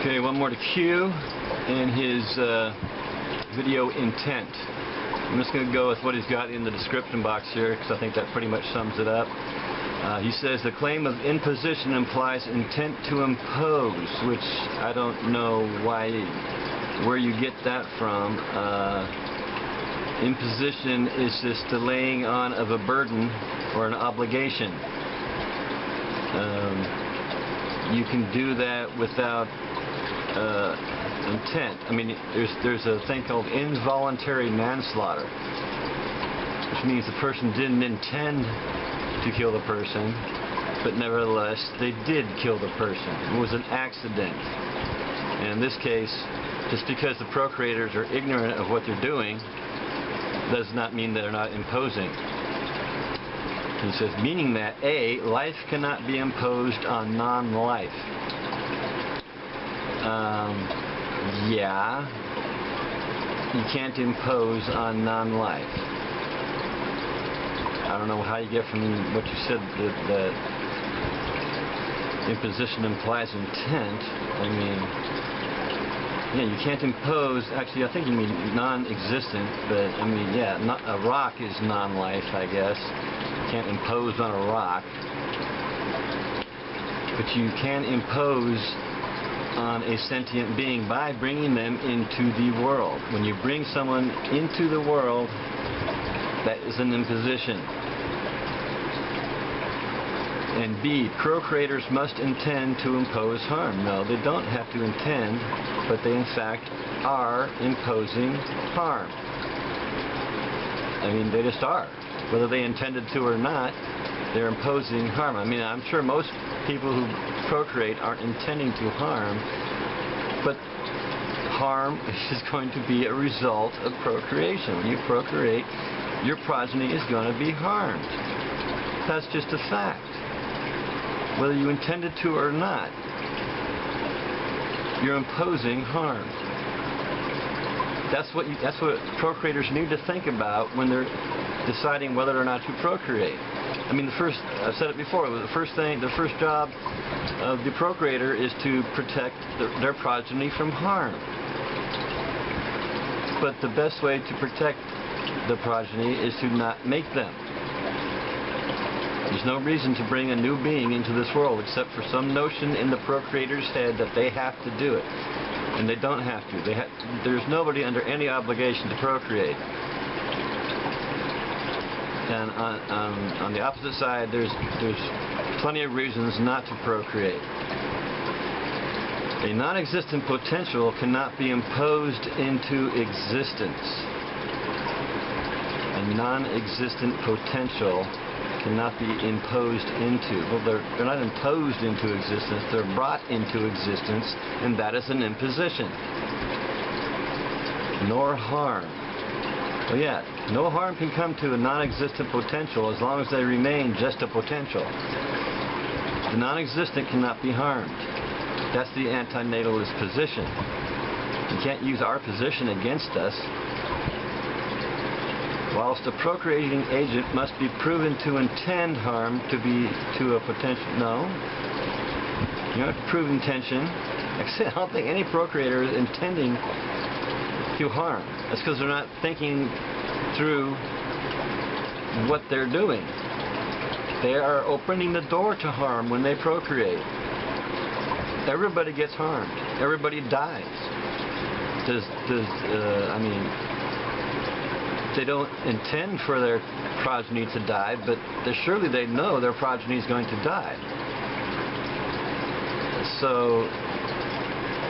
Okay, one more to Q and his video intent. I'm just going to go with what he's got in the description box here because I think that pretty much sums it up. He says the claim of imposition implies intent to impose, which I don't know where you get that from. Imposition is just the laying on of a burden or an obligation. You can do that without intent. I mean, there's a thing called involuntary manslaughter, which means the person didn't intend to kill the person, but nevertheless they did kill the person. It was an accident. And in this case, just because the procreators are ignorant of what they're doing does not mean they're not imposing. He says, meaning that A, life cannot be imposed on non-life. Yeah, you can't impose on non-life. I don't know how you get from what you said that imposition implies intent. I mean, yeah, you can't impose. Actually, I think you mean non-existent, but I mean, yeah, a rock is non-life, I guess. You can't impose on a rock, but you can impose on a sentient being by bringing them into the world. When you bring someone into the world, that is an imposition. And B, procreators must intend to impose harm. No, they don't have to intend, but they in fact are imposing harm. I mean, they just are. Whether they intended to or not, they're imposing harm. I mean, I'm sure most people who procreate aren't intending to harm, but harm is going to be a result of procreation. When you procreate, your progeny is going to be harmed. That's just a fact. Whether you intended to or not, you're imposing harm. That's what procreators need to think about when they're deciding whether or not to procreate. I mean, I've said it before, the first job of the procreator is to protect their progeny from harm. But the best way to protect the progeny is to not make them. There's no reason to bring a new being into this world except for some notion in the procreator's head that they have to do it. And they don't have to. There's nobody under any obligation to procreate. And on the opposite side, there's plenty of reasons not to procreate. A non-existent potential cannot be imposed into existence. A non-existent potential cannot be imposed into. Well, they're not imposed into existence, they're brought into existence, and that is an imposition. Nor harm. Well, yeah, no harm can come to a non-existent potential as long as they remain just a potential. The non-existent cannot be harmed. That's the antinatalist position. You can't use our position against us. Whilst a procreating agent must be proven to intend harm to a potential... No. You don't have to prove intention. I don't think any procreator is intending to harm. That's because they're not thinking through what they're doing. They are opening the door to harm when they procreate. Everybody gets harmed. Everybody dies. I mean, they don't intend for their progeny to die, but surely they know their progeny is going to die. So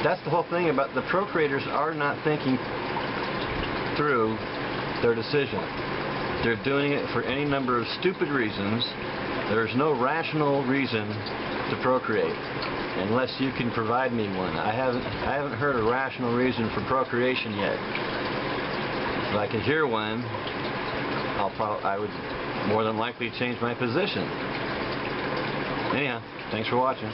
that's the whole thing about the procreators are not thinking through their decision. They're doing it for any number of stupid reasons. There's no rational reason to procreate, unless you can provide me one. I haven't heard a rational reason for procreation yet. If I could hear one, I would more than likely change my position. Anyhow, thanks for watching.